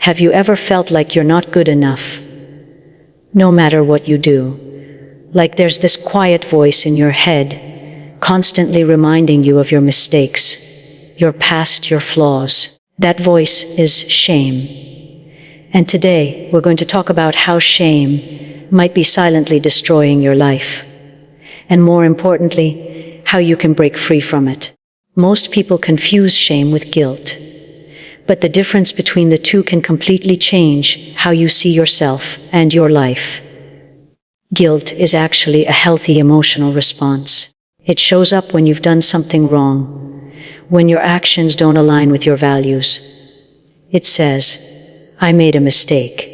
Have you ever felt like you're not good enough, no matter what you do? Like there's this quiet voice in your head, constantly reminding you of your mistakes, your past, your flaws. That voice is shame. And today, we're going to talk about how shame might be silently destroying your life. And more importantly, how you can break free from it. Most people confuse shame with guilt. But the difference between the two can completely change how you see yourself and your life. Guilt is actually a healthy emotional response. It shows up when you've done something wrong, when your actions don't align with your values. It says, "I made a mistake."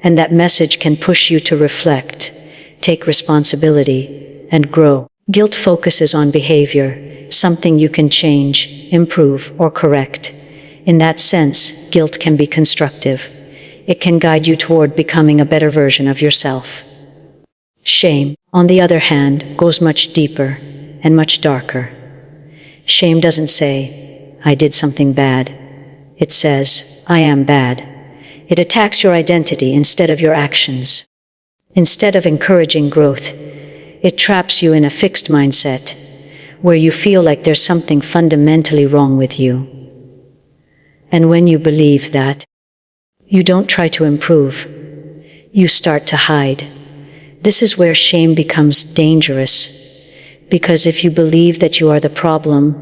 And that message can push you to reflect, take responsibility, and grow. Guilt focuses on behavior, something you can change, improve, or correct. In that sense, guilt can be constructive. It can guide you toward becoming a better version of yourself. Shame, on the other hand, goes much deeper and much darker. Shame doesn't say, "I did something bad." It says, "I am bad." It attacks your identity instead of your actions. Instead of encouraging growth, it traps you in a fixed mindset where you feel like there's something fundamentally wrong with you. And when you believe that, you don't try to improve. You start to hide. This is where shame becomes dangerous, because if you believe that you are the problem,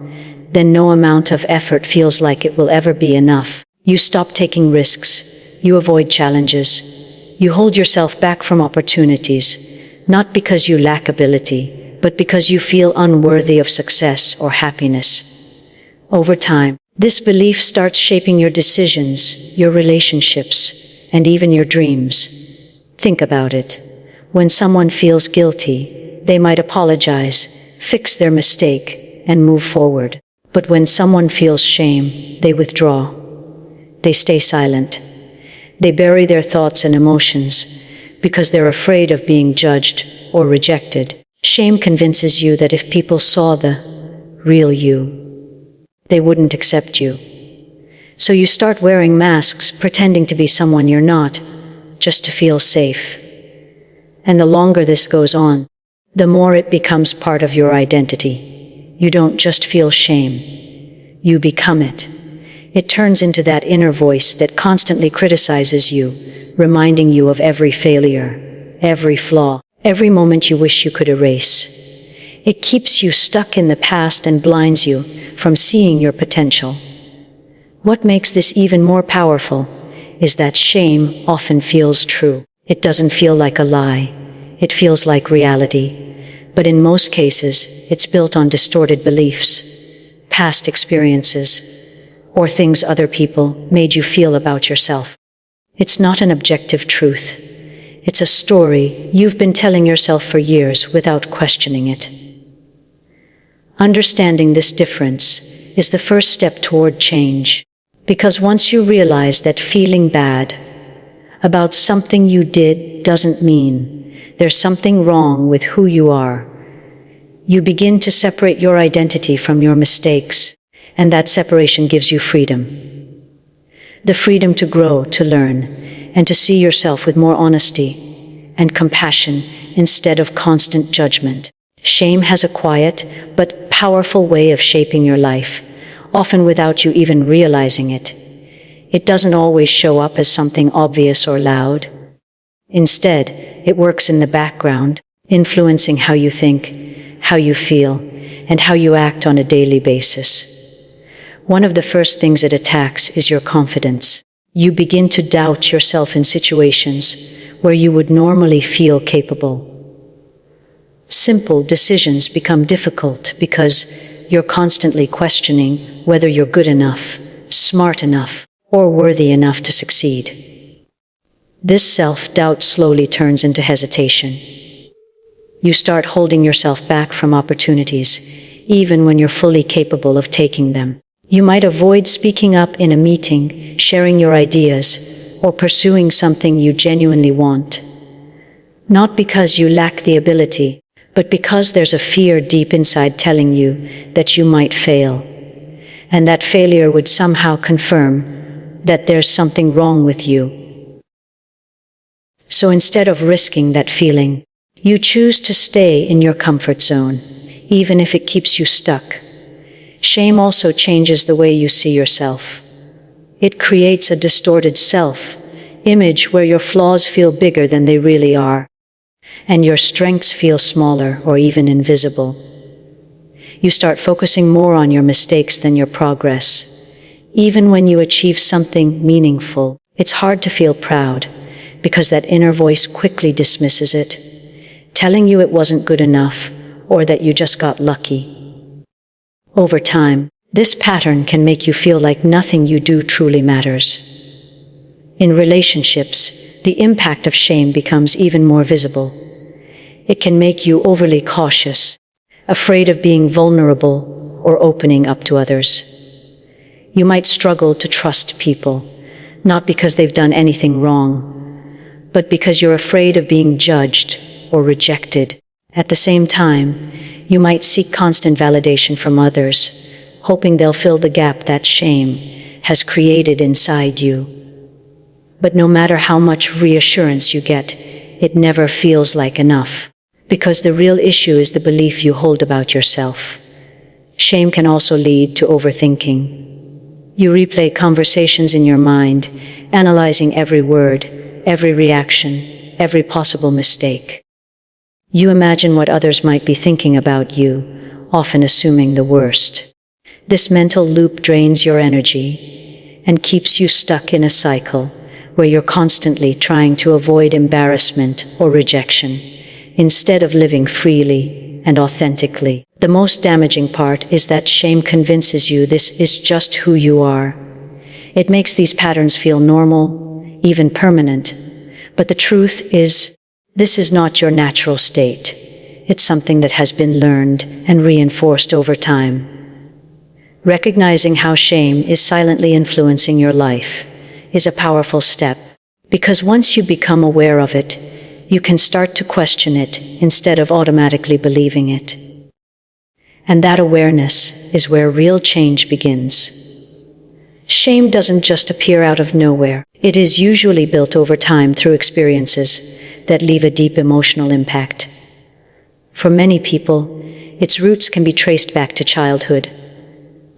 then no amount of effort feels like it will ever be enough. You stop taking risks. You avoid challenges. You hold yourself back from opportunities, not because you lack ability, but because you feel unworthy of success or happiness. Over time, this belief starts shaping your decisions, your relationships, and even your dreams. Think about it. When someone feels guilty, they might apologize, fix their mistake, and move forward. But when someone feels shame, they withdraw. They stay silent. They bury their thoughts and emotions because they're afraid of being judged or rejected. Shame convinces you that if people saw the real you, they wouldn't accept you. So you start wearing masks, pretending to be someone you're not, just to feel safe. And the longer this goes on, the more it becomes part of your identity. You don't just feel shame, you become it. It turns into that inner voice that constantly criticizes you, reminding you of every failure, every flaw, every moment you wish you could erase. It keeps you stuck in the past and blinds you from seeing your potential. What makes this even more powerful is that shame often feels true. It doesn't feel like a lie. It feels like reality. But in most cases, it's built on distorted beliefs, past experiences, or things other people made you feel about yourself. It's not an objective truth. It's a story you've been telling yourself for years without questioning it. Understanding this difference is the first step toward change, because once you realize that feeling bad about something you did doesn't mean there's something wrong with who you are, you begin to separate your identity from your mistakes, and that separation gives you freedom. The freedom to grow, to learn, and to see yourself with more honesty and compassion instead of constant judgment. Shame has a quiet but powerful way of shaping your life, often without you even realizing it. It doesn't always show up as something obvious or loud. Instead, it works in the background, influencing how you think, how you feel, and how you act on a daily basis. One of the first things it attacks is your confidence. You begin to doubt yourself in situations where you would normally feel capable. Simple decisions become difficult because you're constantly questioning whether you're good enough, smart enough, or worthy enough to succeed. This self-doubt slowly turns into hesitation. You start holding yourself back from opportunities, even when you're fully capable of taking them. You might avoid speaking up in a meeting, sharing your ideas, or pursuing something you genuinely want. Not because you lack the ability, but because there's a fear deep inside telling you that you might fail, and that failure would somehow confirm that there's something wrong with you. So instead of risking that feeling, you choose to stay in your comfort zone, even if it keeps you stuck. Shame also changes the way you see yourself. It creates a distorted self-image where your flaws feel bigger than they really are, and your strengths feel smaller or even invisible. You start focusing more on your mistakes than your progress. Even when you achieve something meaningful, it's hard to feel proud, because that inner voice quickly dismisses it, telling you it wasn't good enough or that you just got lucky. Over time, this pattern can make you feel like nothing you do truly matters. In relationships, the impact of shame becomes even more visible. It can make you overly cautious, afraid of being vulnerable or opening up to others. You might struggle to trust people, not because they've done anything wrong, but because you're afraid of being judged or rejected. At the same time, you might seek constant validation from others, hoping they'll fill the gap that shame has created inside you. But no matter how much reassurance you get, it never feels like enough, because the real issue is the belief you hold about yourself. Shame can also lead to overthinking. You replay conversations in your mind, analyzing every word, every reaction, every possible mistake. You imagine what others might be thinking about you, often assuming the worst. This mental loop drains your energy and keeps you stuck in a cycle where you're constantly trying to avoid embarrassment or rejection, instead of living freely and authentically. The most damaging part is that shame convinces you this is just who you are. It makes these patterns feel normal, even permanent. But the truth is, this is not your natural state. It's something that has been learned and reinforced over time. Recognizing how shame is silently influencing your life is a powerful step, because once you become aware of it, you can start to question it instead of automatically believing it. And that awareness is where real change begins. Shame doesn't just appear out of nowhere. It is usually built over time through experiences that leave a deep emotional impact. For many people, its roots can be traced back to childhood.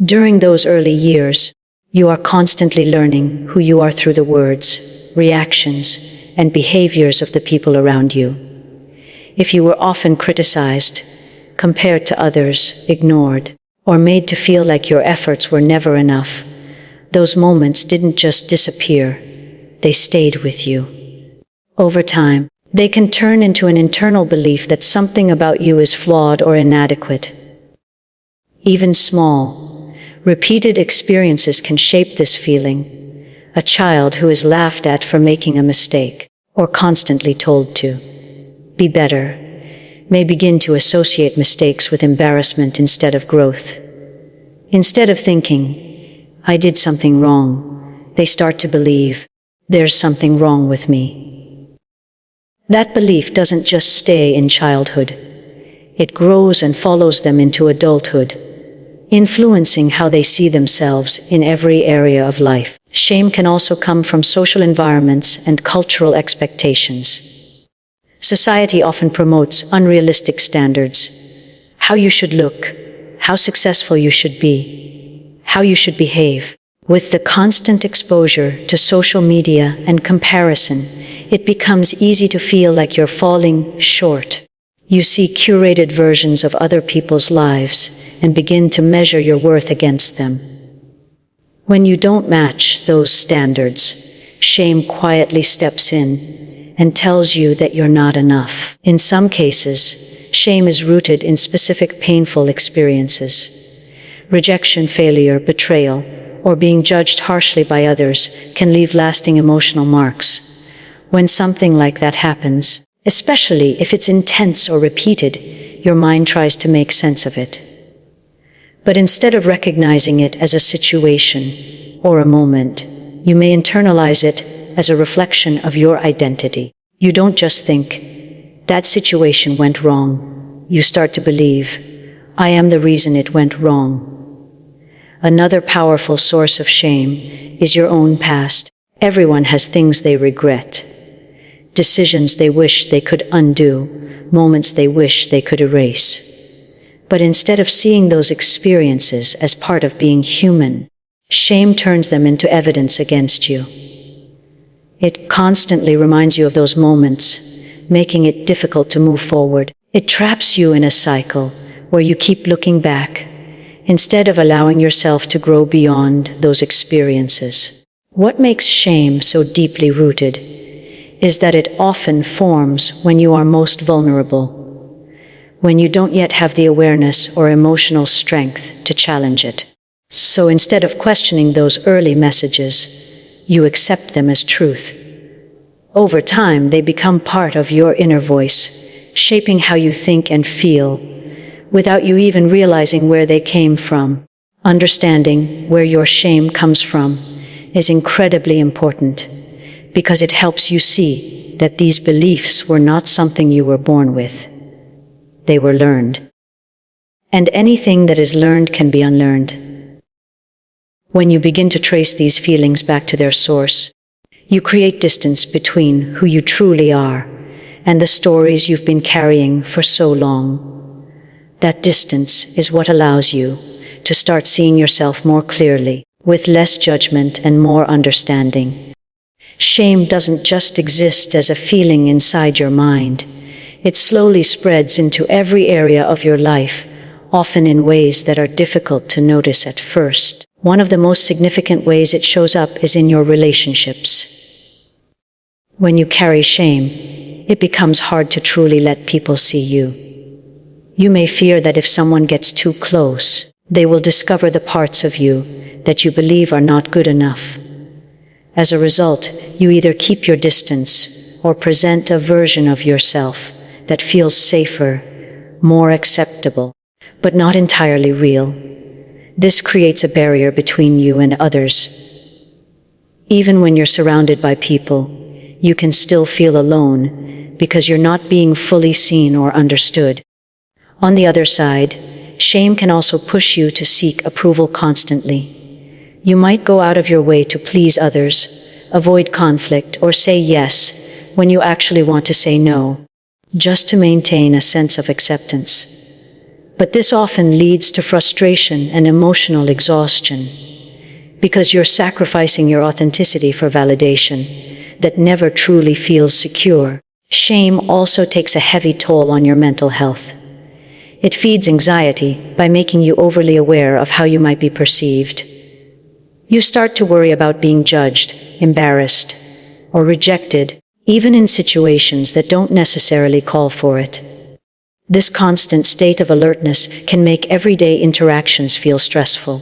During those early years, you are constantly learning who you are through the words, reactions, and behaviors of the people around you. If you were often criticized, compared to others, ignored, or made to feel like your efforts were never enough, those moments didn't just disappear, they stayed with you. Over time, they can turn into an internal belief that something about you is flawed or inadequate. Even small, repeated experiences can shape this feeling. A child who is laughed at for making a mistake, or constantly told to be better, may begin to associate mistakes with embarrassment instead of growth. Instead of thinking, I did something wrong, they start to believe, there's something wrong with me. That belief doesn't just stay in childhood. It grows and follows them into adulthood, influencing how they see themselves in every area of life. Shame can also come from social environments and cultural expectations. Society often promotes unrealistic standards: how you should look, how successful you should be, how you should behave. With the constant exposure to social media and comparison, it becomes easy to feel like you're falling short. You see curated versions of other people's lives and begin to measure your worth against them. When you don't match those standards, shame quietly steps in and tells you that you're not enough. In some cases, shame is rooted in specific painful experiences. Rejection, failure, betrayal, or being judged harshly by others can leave lasting emotional marks. When something like that happens, especially if it's intense or repeated, your mind tries to make sense of it. But instead of recognizing it as a situation or a moment, you may internalize it as a reflection of your identity. You don't just think, that situation went wrong. You start to believe, I am the reason it went wrong. Another powerful source of shame is your own past. Everyone has things they regret, decisions they wish they could undo, moments they wish they could erase. But instead of seeing those experiences as part of being human, shame turns them into evidence against you. It constantly reminds you of those moments, making it difficult to move forward. It traps you in a cycle where you keep looking back, instead of allowing yourself to grow beyond those experiences. What makes shame so deeply rooted is that it often forms when you are most vulnerable, when you don't yet have the awareness or emotional strength to challenge it. So instead of questioning those early messages, you accept them as truth. Over time, they become part of your inner voice, shaping how you think and feel, without you even realizing where they came from. Understanding where your shame comes from is incredibly important, because it helps you see that these beliefs were not something you were born with. They were learned. And anything that is learned can be unlearned. When you begin to trace these feelings back to their source, you create distance between who you truly are and the stories you've been carrying for so long. That distance is what allows you to start seeing yourself more clearly, with less judgment and more understanding. Shame doesn't just exist as a feeling inside your mind. It slowly spreads into every area of your life, often in ways that are difficult to notice at first. One of the most significant ways it shows up is in your relationships. When you carry shame, it becomes hard to truly let people see you. You may fear that if someone gets too close, they will discover the parts of you that you believe are not good enough. As a result, you either keep your distance or present a version of yourself that feels safer, more acceptable, but not entirely real. This creates a barrier between you and others. Even when you're surrounded by people, you can still feel alone because you're not being fully seen or understood. On the other side, shame can also push you to seek approval constantly. You might go out of your way to please others, avoid conflict, or say yes when you actually want to say no, just to maintain a sense of acceptance. But this often leads to frustration and emotional exhaustion, because you're sacrificing your authenticity for validation that never truly feels secure. Shame also takes a heavy toll on your mental health. It feeds anxiety by making you overly aware of how you might be perceived. You start to worry about being judged, embarrassed, or rejected, even in situations that don't necessarily call for it. This constant state of alertness can make everyday interactions feel stressful.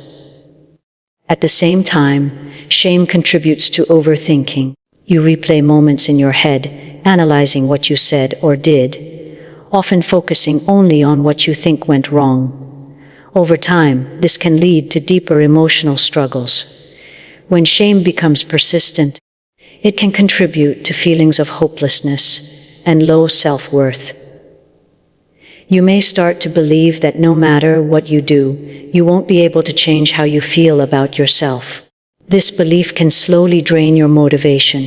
At the same time, shame contributes to overthinking. You replay moments in your head, analyzing what you said or did, often focusing only on what you think went wrong. Over time, this can lead to deeper emotional struggles. When shame becomes persistent, it can contribute to feelings of hopelessness and low self-worth. You may start to believe that no matter what you do, you won't be able to change how you feel about yourself. This belief can slowly drain your motivation,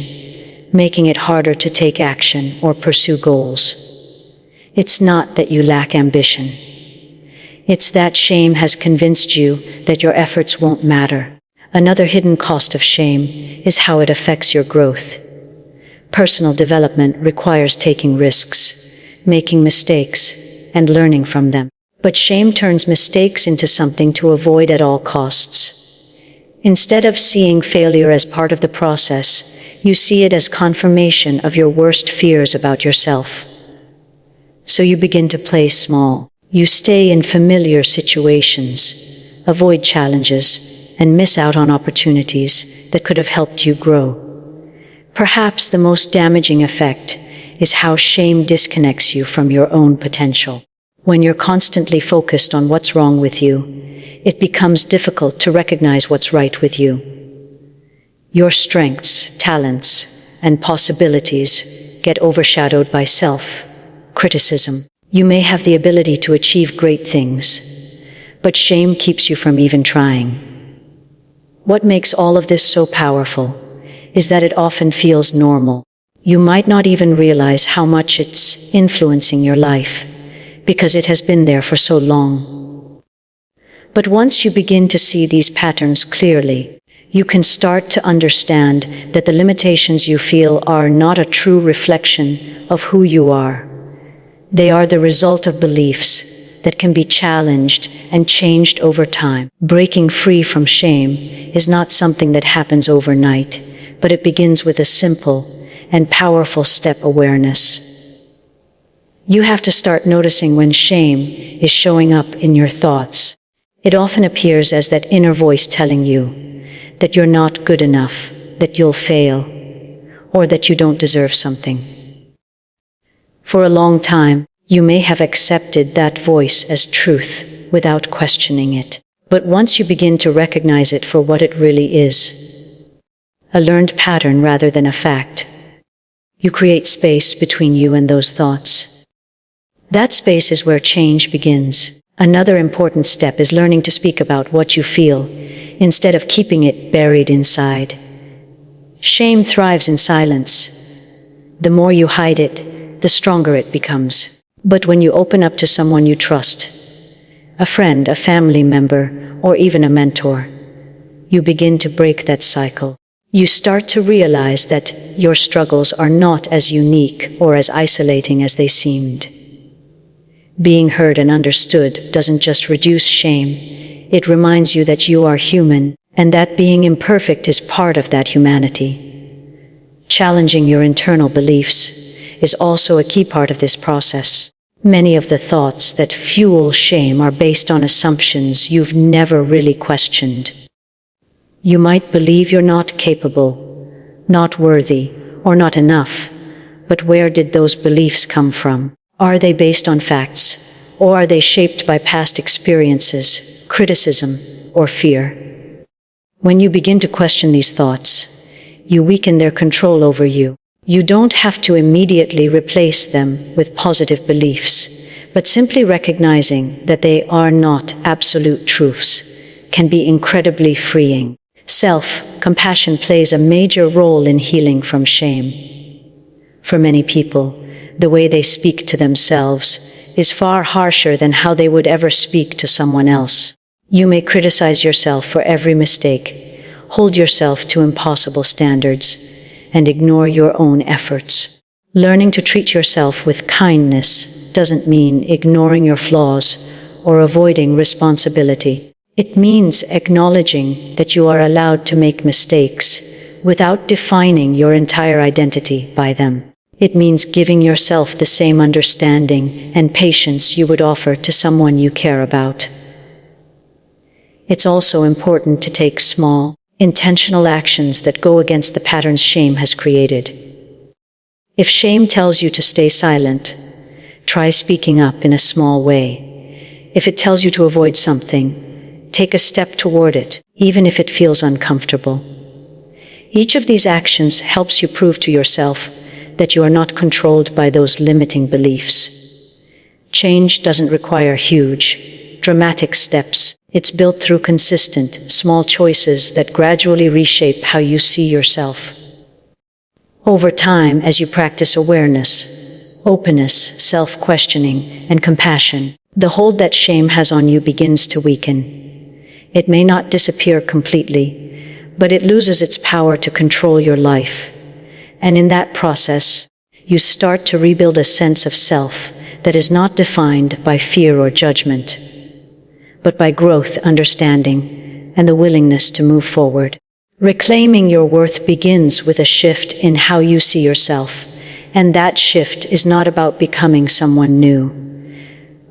making it harder to take action or pursue goals. It's not that you lack ambition. It's that shame has convinced you that your efforts won't matter. Another hidden cost of shame is how it affects your growth. Personal development requires taking risks, making mistakes, and learning from them. But shame turns mistakes into something to avoid at all costs. Instead of seeing failure as part of the process, you see it as confirmation of your worst fears about yourself. So you begin to play small. You stay in familiar situations, avoid challenges, and miss out on opportunities that could have helped you grow. Perhaps the most damaging effect is how shame disconnects you from your own potential. When you're constantly focused on what's wrong with you, it becomes difficult to recognize what's right with you. Your strengths, talents, and possibilities get overshadowed by self-criticism. You may have the ability to achieve great things, but shame keeps you from even trying. What makes all of this so powerful is that it often feels normal. You might not even realize how much it's influencing your life, because it has been there for so long. But once you begin to see these patterns clearly, you can start to understand that the limitations you feel are not a true reflection of who you are. They are the result of beliefs that can be challenged and changed over time. Breaking free from shame is not something that happens overnight, but it begins with a simple and powerful step: awareness. You have to start noticing when shame is showing up in your thoughts. It often appears as that inner voice telling you that you're not good enough, that you'll fail, or that you don't deserve something. For a long time, you may have accepted that voice as truth without questioning it. But once you begin to recognize it for what it really is, a learned pattern rather than a fact, you create space between you and those thoughts. That space is where change begins. Another important step is learning to speak about what you feel, instead of keeping it buried inside. Shame thrives in silence. The more you hide it, the stronger it becomes. But when you open up to someone you trust, a friend, a family member, or even a mentor, you begin to break that cycle. You start to realize that your struggles are not as unique or as isolating as they seemed. Being heard and understood doesn't just reduce shame, it reminds you that you are human, and that being imperfect is part of that humanity. Challenging your internal beliefs is also a key part of this process. Many of the thoughts that fuel shame are based on assumptions you've never really questioned. You might believe you're not capable, not worthy, or not enough, but where did those beliefs come from? Are they based on facts, or are they shaped by past experiences, criticism, or fear? When you begin to question these thoughts, you weaken their control over you. You don't have to immediately replace them with positive beliefs, but simply recognizing that they are not absolute truths can be incredibly freeing. Self-compassion plays a major role in healing from shame. For many people, the way they speak to themselves is far harsher than how they would ever speak to someone else. You may criticize yourself for every mistake, hold yourself to impossible standards, and ignore your own efforts. Learning to treat yourself with kindness doesn't mean ignoring your flaws or avoiding responsibility. It means acknowledging that you are allowed to make mistakes without defining your entire identity by them. It means giving yourself the same understanding and patience you would offer to someone you care about. It's also important to take small, intentional actions that go against the patterns shame has created. If shame tells you to stay silent, try speaking up in a small way. If it tells you to avoid something, take a step toward it, even if it feels uncomfortable. Each of these actions helps you prove to yourself that you are not controlled by those limiting beliefs. Change doesn't require huge, dramatic steps. It's built through consistent, small choices that gradually reshape how you see yourself. Over time, as you practice awareness, openness, self-questioning, and compassion, the hold that shame has on you begins to weaken. It may not disappear completely, but it loses its power to control your life. And in that process, you start to rebuild a sense of self that is not defined by fear or judgment, but by growth, understanding, and the willingness to move forward. Reclaiming your worth begins with a shift in how you see yourself, and that shift is not about becoming someone new,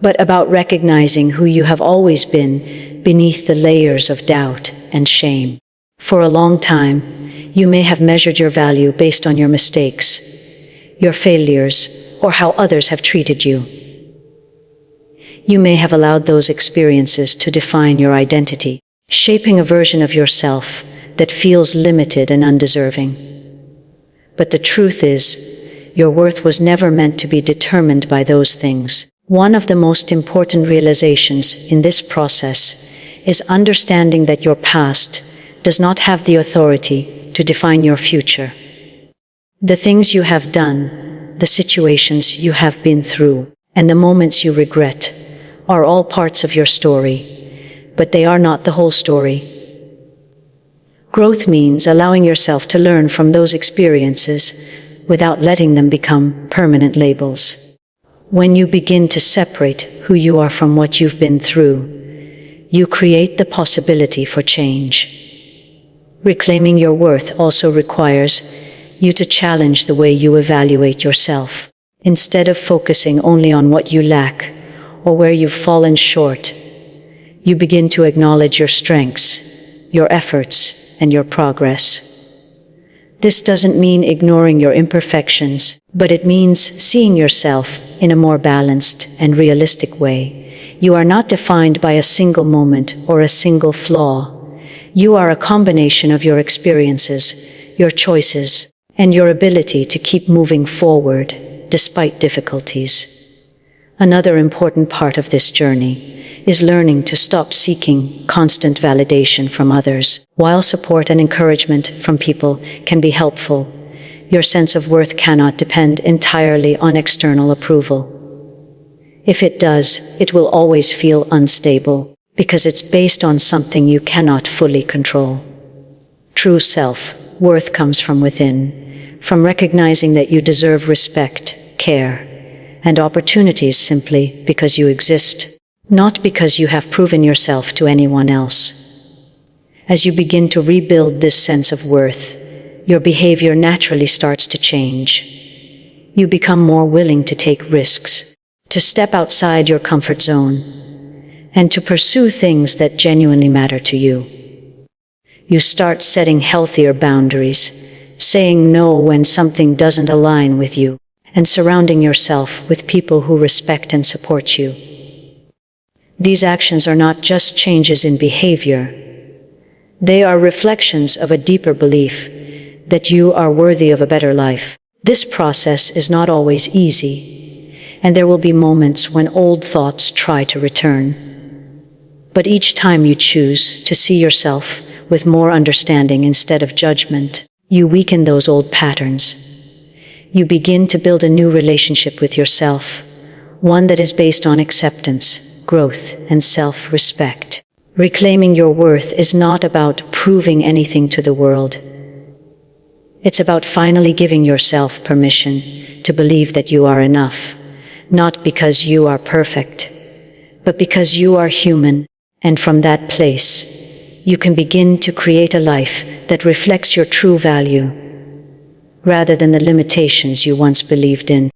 but about recognizing who you have always been beneath the layers of doubt and shame. For a long time, you may have measured your value based on your mistakes, your failures, or how others have treated you. You may have allowed those experiences to define your identity, shaping a version of yourself that feels limited and undeserving. But the truth is, your worth was never meant to be determined by those things. One of the most important realizations in this process is understanding that your past does not have the authority to define your future. The things you have done, the situations you have been through, and the moments you regret are all parts of your story, but they are not the whole story. Growth means allowing yourself to learn from those experiences without letting them become permanent labels. When you begin to separate who you are from what you've been through, you create the possibility for change. Reclaiming your worth also requires you to challenge the way you evaluate yourself. Instead of focusing only on what you lack or where you've fallen short, you begin to acknowledge your strengths, your efforts, and your progress. This doesn't mean ignoring your imperfections, but it means seeing yourself in a more balanced and realistic way. You are not defined by a single moment or a single flaw. You are a combination of your experiences, your choices, and your ability to keep moving forward despite difficulties. Another important part of this journey is learning to stop seeking constant validation from others. While support and encouragement from people can be helpful, your sense of worth cannot depend entirely on external approval. If it does, it will always feel unstable, because it's based on something you cannot fully control. True self-worth comes from within, from recognizing that you deserve respect, care, and opportunities simply because you exist, not because you have proven yourself to anyone else. As you begin to rebuild this sense of worth, your behavior naturally starts to change. You become more willing to take risks, to step outside your comfort zone, and to pursue things that genuinely matter to you. You start setting healthier boundaries, saying no when something doesn't align with you, and surrounding yourself with people who respect and support you. These actions are not just changes in behavior. They are reflections of a deeper belief that you are worthy of a better life. This process is not always easy, and there will be moments when old thoughts try to return. But each time you choose to see yourself with more understanding instead of judgment, you weaken those old patterns. You begin to build a new relationship with yourself, one that is based on acceptance, growth, and self-respect. Reclaiming your worth is not about proving anything to the world. It's about finally giving yourself permission to believe that you are enough, not because you are perfect, but because you are human, and from that place, you can begin to create a life that reflects your true value, rather than the limitations you once believed in.